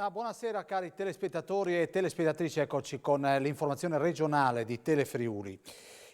Una buonasera cari telespettatori e telespettatrici, eccoci con l'informazione regionale di Telefriuli.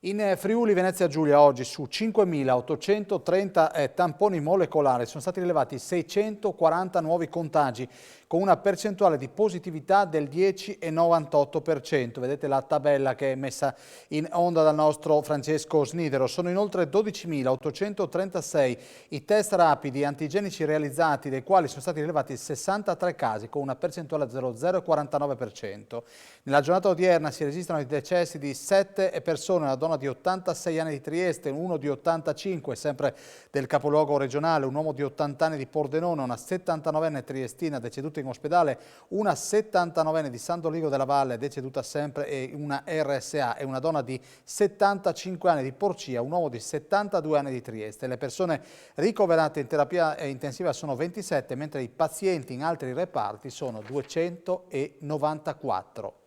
In Friuli Venezia Giulia oggi su 5.830 tamponi molecolari sono stati rilevati 640 nuovi contagi con una percentuale di positività del 10,98%. Vedete la tabella che è messa in onda dal nostro Francesco Snidero. Sono inoltre 12.836 i test rapidi antigenici realizzati, dei quali sono stati rilevati 63 casi con una percentuale 0,49%. Nella giornata odierna si registrano i decessi di 7 persone, una donna di 86 anni di Trieste, uno di 85 sempre del capoluogo regionale, un uomo di 80 anni di Pordenone, una 79enne triestina deceduta in ospedale, una 79enne di San Doligo della Valle deceduta sempre e una RSA, e una donna di 75 anni di Porcia, un uomo di 72 anni di Trieste. Le persone ricoverate in terapia intensiva sono 27, mentre i pazienti in altri reparti sono 294.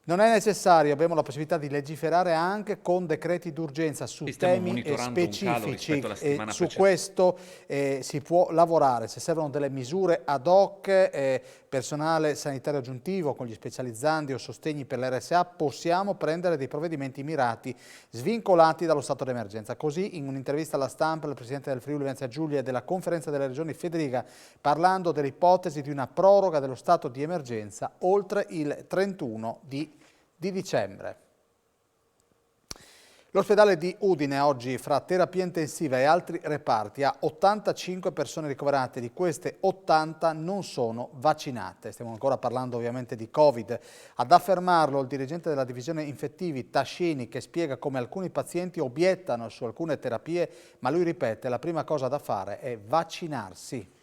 Non è necessario, abbiamo la possibilità di legiferare anche con decreti d'urgenza su temi specifici e su questo si può lavorare. Se servono delle misure ad hoc, personale sanitario aggiuntivo con gli specializzandi o sostegni per l'RSA, possiamo prendere dei provvedimenti mirati, svincolati dallo stato d'emergenza. Così in un'intervista alla stampa il Presidente del Friuli Venezia Giulia e della Conferenza delle Regioni Federica, parlando dell'ipotesi di una proroga dello stato di emergenza oltre il 31 di dicembre. L'ospedale di Udine oggi, fra terapia intensiva e altri reparti, ha 85 persone ricoverate, di queste 80 non sono vaccinate. Stiamo ancora parlando ovviamente di Covid. Ad affermarlo il dirigente della divisione infettivi Tascini, che spiega come alcuni pazienti obiettano su alcune terapie, ma lui ripete: la prima cosa da fare è vaccinarsi.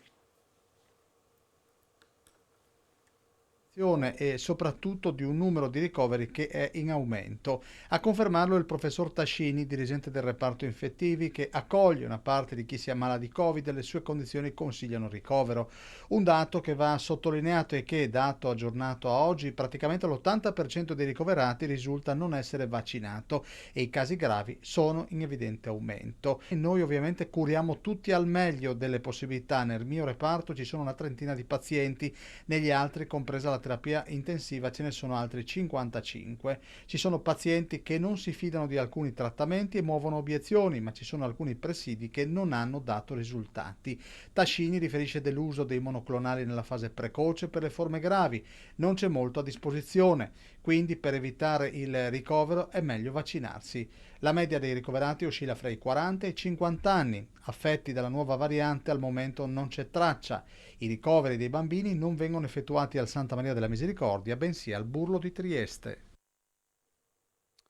E soprattutto di un numero di ricoveri che è in aumento. A confermarlo il professor Tascini, dirigente del reparto infettivi, che accoglie una parte di chi si ammala di Covid e le sue condizioni consigliano ricovero. Un dato che va sottolineato è che, dato aggiornato a oggi, praticamente l'80% dei ricoverati risulta non essere vaccinato e i casi gravi sono in evidente aumento. E noi ovviamente curiamo tutti al meglio delle possibilità. Nel mio reparto ci sono una trentina di pazienti, negli altri, compresa la terapia intensiva, ce ne sono altri 55. Ci sono pazienti che non si fidano di alcuni trattamenti e muovono obiezioni, ma ci sono alcuni presidi che non hanno dato risultati. Tascini riferisce dell'uso dei monoclonali nella fase precoce per le forme gravi. Non c'è molto a disposizione, quindi per evitare il ricovero è meglio vaccinarsi. La media dei ricoverati oscilla fra i 40 e i 50 anni. Affetti dalla nuova variante al momento non c'è traccia. I ricoveri dei bambini non vengono effettuati al Santa Maria della Misericordia, bensì al Burlo di Trieste.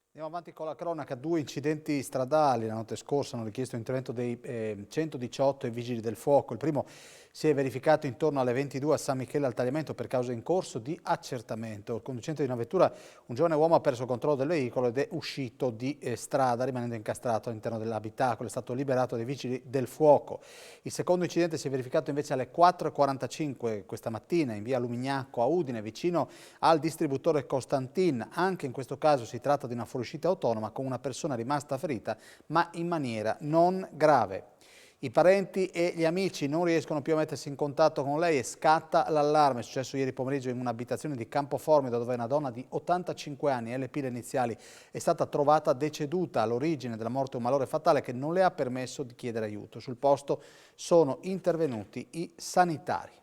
Andiamo avanti con la cronaca. 2 incidenti stradali la notte scorsa hanno richiesto l'intervento dei 118 e vigili del fuoco. Il primo si è verificato intorno alle 22 a San Michele al Tagliamento per causa in corso di accertamento. Il conducente di una vettura, un giovane uomo, ha perso il controllo del veicolo ed è uscito di strada rimanendo incastrato all'interno dell'abitacolo. È stato liberato dai vigili del fuoco. Il secondo incidente si è verificato invece alle 4:45 questa mattina in via Lumignacco a Udine, vicino al distributore Costantin. Anche in questo caso si tratta di una fuoriuscita autonoma con una persona rimasta ferita, ma in maniera non grave. I parenti e gli amici non riescono più a mettersi in contatto con lei e scatta l'allarme. È successo ieri pomeriggio in un'abitazione di Campoformido, dove una donna di 85 anni, LP le iniziali, è stata trovata deceduta. All'origine della morte un malore fatale che non le ha permesso di chiedere aiuto. Sul posto sono intervenuti i sanitari.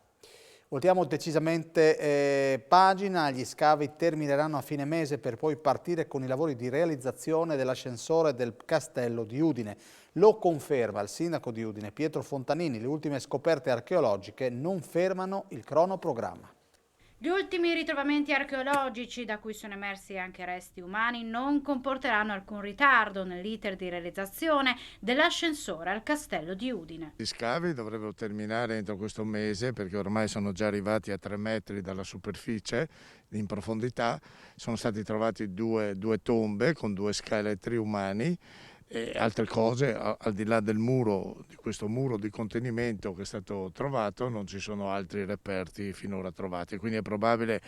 Voltiamo decisamente pagina. Gli scavi termineranno a fine mese per poi partire con i lavori di realizzazione dell'ascensore del castello di Udine. Lo conferma il sindaco di Udine, Pietro Fontanini. Le ultime scoperte archeologiche non fermano il cronoprogramma. Gli ultimi ritrovamenti archeologici, da cui sono emersi anche resti umani, non comporteranno alcun ritardo nell'iter di realizzazione dell'ascensore al castello di Udine. Gli scavi dovrebbero terminare entro questo mese, perché ormai sono già arrivati a 3 metri dalla superficie in profondità. Sono stati trovati due tombe con 2 scheletri umani e altre cose. Al di là del muro, di questo muro di contenimento che è stato trovato, non ci sono altri reperti finora trovati, quindi è probabile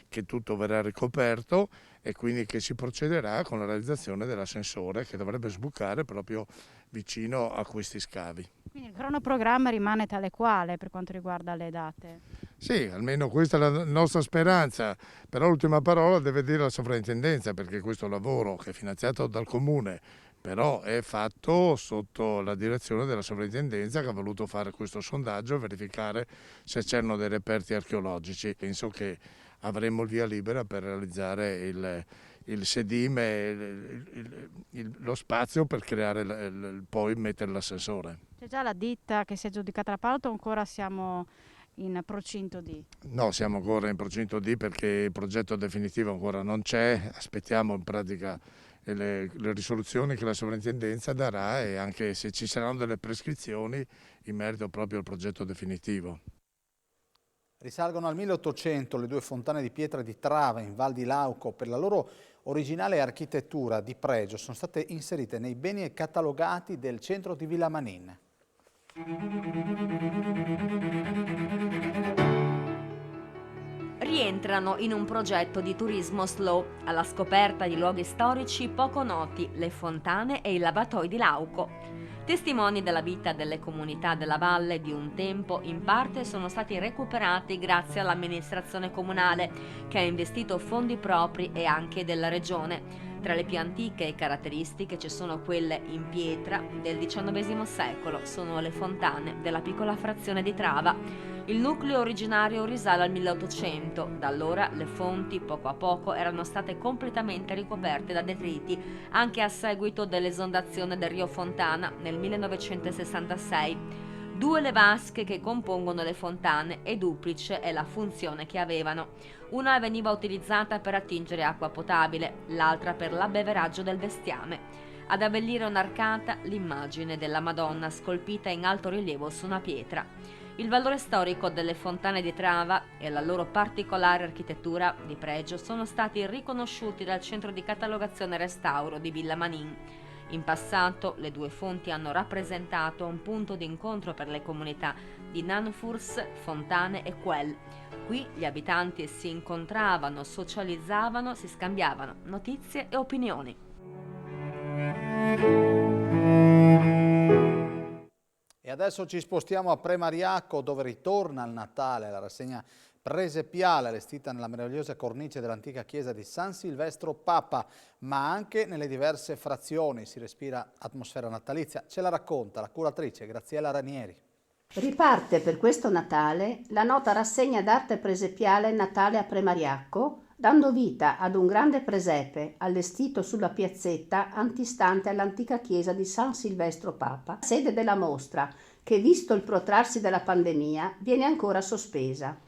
che tutto verrà ricoperto e quindi che si procederà con la realizzazione dell'ascensore, che dovrebbe sbucare proprio vicino a questi scavi. Quindi il cronoprogramma rimane tale quale per quanto riguarda le date? Sì, almeno questa è la nostra speranza, però l'ultima parola deve dire la sovrintendenza, perché questo lavoro che è finanziato dal comune, però è fatto sotto la direzione della sovrintendenza che ha voluto fare questo sondaggio e verificare se c'erano dei reperti archeologici. Penso che avremo il via libera per realizzare il sedime, lo spazio per creare, poi mettere l'ascensore. C'è già la ditta che si è aggiudicata l'appalto o ancora siamo in procinto di? No, siamo ancora in procinto D perché il progetto definitivo ancora non c'è, aspettiamo in pratica le risoluzioni che la sovrintendenza darà e anche se ci saranno delle prescrizioni in merito proprio al progetto definitivo. Risalgono al 1800 le due fontane di pietra di Trava in Val di Lauco. Per la loro originale architettura di pregio sono state inserite nei beni catalogati del centro di Villa Manin. Rientrano in un progetto di turismo slow, alla scoperta di luoghi storici poco noti, le fontane e i lavatoi di Lauco. Testimoni della vita delle comunità della valle di un tempo, in parte sono stati recuperati grazie all'amministrazione comunale, che ha investito fondi propri e anche della regione. Tra le più antiche caratteristiche ci sono quelle in pietra del XIX secolo, sono le fontane della piccola frazione di Trava. Il nucleo originario risale al 1800, da allora le fonti poco a poco erano state completamente ricoperte da detriti, anche a seguito dell'esondazione del Rio Fontana nel 1966. Due le vasche che compongono le fontane e duplice è la funzione che avevano. Una veniva utilizzata per attingere acqua potabile, l'altra per l'abbeveraggio del bestiame. Ad abbellire un'arcata l'immagine della Madonna scolpita in alto rilievo su una pietra. Il valore storico delle fontane di Trava e la loro particolare architettura di pregio sono stati riconosciuti dal Centro di Catalogazione e Restauro di Villa Manin. In passato le due fonti hanno rappresentato un punto di incontro per le comunità di Nanfurs, Fontane e Quel. Qui gli abitanti si incontravano, socializzavano, si scambiavano notizie e opinioni. E adesso ci spostiamo a Premariacco, dove ritorna il Natale, la rassegna presepiale allestita nella meravigliosa cornice dell'antica chiesa di San Silvestro Papa, ma anche nelle diverse frazioni si respira atmosfera natalizia. Ce la racconta la curatrice Graziella Ranieri. Riparte per questo Natale la nota rassegna d'arte presepiale Natale a Premariacco, dando vita ad un grande presepe allestito sulla piazzetta antistante all'antica chiesa di San Silvestro Papa, sede della mostra che, visto il protrarsi della pandemia, viene ancora sospesa.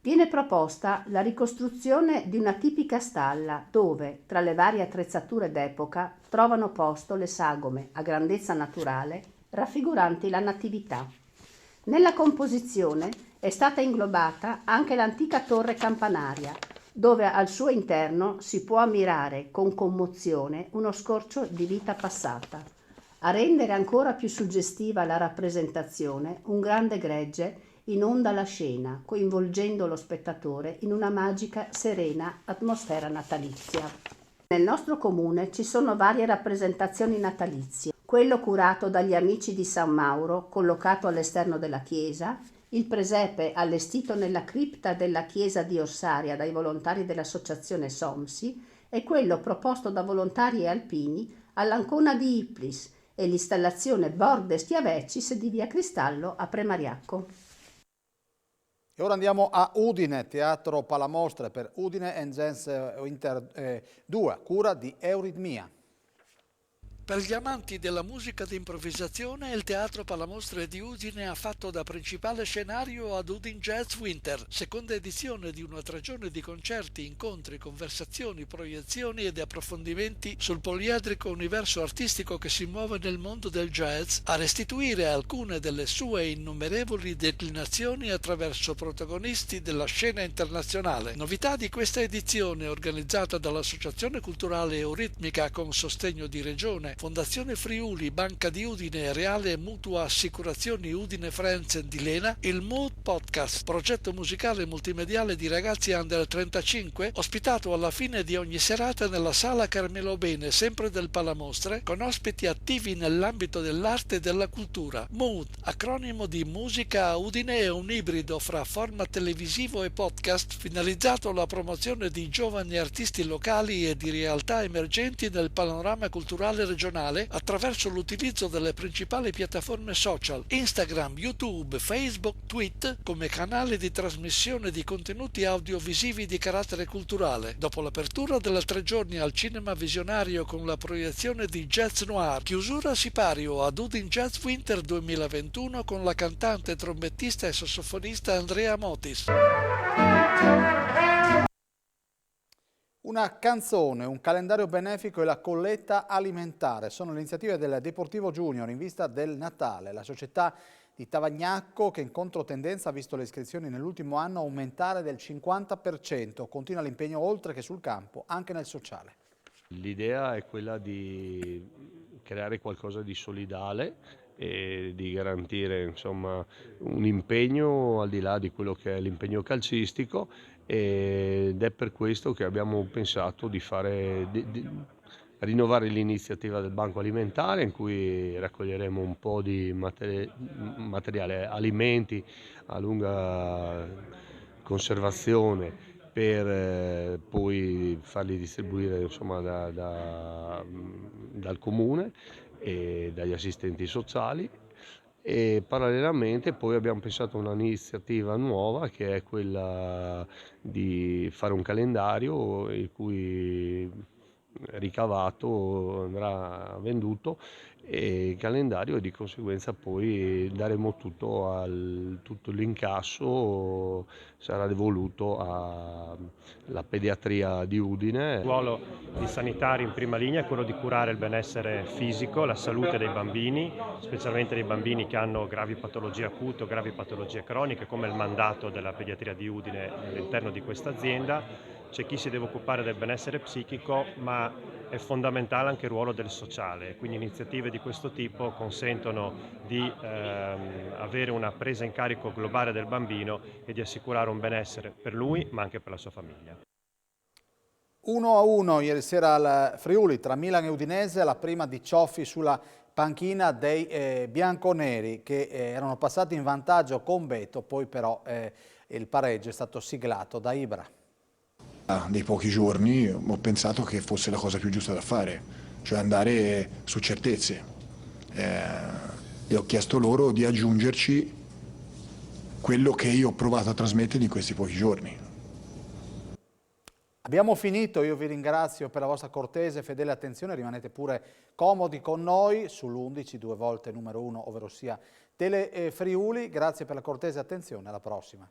Viene proposta la ricostruzione di una tipica stalla dove, tra le varie attrezzature d'epoca, trovano posto le sagome a grandezza naturale raffiguranti la Natività. Nella composizione è stata inglobata anche l'antica torre campanaria, dove al suo interno si può ammirare con commozione uno scorcio di vita passata. A rendere ancora più suggestiva la rappresentazione, un grande gregge inonda la scena, coinvolgendo lo spettatore in una magica, serena atmosfera natalizia. Nel nostro comune ci sono varie rappresentazioni natalizie. Quello curato dagli amici di San Mauro, collocato all'esterno della chiesa, il presepe allestito nella cripta della chiesa di Ossaria dai volontari dell'associazione Somsi e quello proposto da volontari e alpini all'Ancona di Iplis e l'installazione Bordes Chiavecis di via Cristallo a Premariacco. E ora andiamo a Udine, Teatro Palamostre per Udine and Jazz Winter 2, a cura di Euritmia. Per gli amanti della musica di improvvisazione, il Teatro Palamostre di Udine ha fatto da principale scenario ad Udine Jazz Winter, seconda edizione di una 3 giorni di concerti, incontri, conversazioni, proiezioni ed approfondimenti sul poliedrico universo artistico che si muove nel mondo del jazz, a restituire alcune delle sue innumerevoli declinazioni attraverso protagonisti della scena internazionale. Novità di questa edizione, organizzata dall'Associazione Culturale Euritmica con sostegno di Regione Fondazione Friuli, Banca di Udine e Reale Mutua Assicurazioni Udine Friends di Lena, il Mood Podcast, progetto musicale e multimediale di ragazzi under 35, ospitato alla fine di ogni serata nella Sala Carmelo Bene, sempre del Palamostre, con ospiti attivi nell'ambito dell'arte e della cultura. Mood, acronimo di Musica a Udine, è un ibrido fra format televisivo e podcast finalizzato alla promozione di giovani artisti locali e di realtà emergenti nel panorama culturale regionale attraverso l'utilizzo delle principali piattaforme social, Instagram, YouTube, Facebook, Twitter, come canale di trasmissione di contenuti audiovisivi di carattere culturale. Dopo l'apertura della 3 giorni al Cinema Visionario con la proiezione di Jazz Noir, chiusura a sipario ad Udine Jazz Winter 2021 con la cantante, trombettista e sassofonista Andrea Motis. Una canzone, un calendario benefico e la colletta alimentare sono le iniziative del Deportivo Junior in vista del Natale. La società di Tavagnacco, che in controtendenza ha visto le iscrizioni nell'ultimo anno aumentare del 50%, continua l'impegno oltre che sul campo, anche nel sociale. L'idea è quella di creare qualcosa di solidale e di garantire, insomma, un impegno al di là di quello che è l'impegno calcistico, ed è per questo che abbiamo pensato di rinnovare l'iniziativa del banco alimentare, in cui raccoglieremo un po' di materiale, alimenti a lunga conservazione, per poi farli distribuire, insomma, dal comune e dagli assistenti sociali. E parallelamente poi abbiamo pensato a un'iniziativa nuova, che è quella di fare un calendario il cui ricavato andrà venduto, e il calendario, e di conseguenza poi daremo tutto l'incasso sarà devoluto alla pediatria di Udine. Il ruolo di sanitari in prima linea è quello di curare il benessere fisico, la salute dei bambini, specialmente dei bambini che hanno gravi patologie acute o gravi patologie croniche, come il mandato della pediatria di Udine all'interno di questa azienda. C'è chi si deve occupare del benessere psichico, ma è fondamentale anche il ruolo del sociale, quindi iniziative di questo tipo consentono di avere una presa in carico globale del bambino e di assicurare un benessere per lui, ma anche per la sua famiglia. 1-1 ieri sera al Friuli tra Milan e Udinese, la prima di Cioffi sulla panchina dei bianconeri, che erano passati in vantaggio con Beto, poi però il pareggio è stato siglato da Ibra. Dei pochi giorni ho pensato che fosse la cosa più giusta da fare, cioè andare su certezze, e ho chiesto loro di aggiungerci quello che io ho provato a trasmettere in questi pochi giorni. Abbiamo finito, io vi ringrazio per la vostra cortese e fedele attenzione, rimanete pure comodi con noi sull'11, 2 volte numero 1, ovvero sia Tele Friuli. Grazie per la cortese attenzione, alla prossima.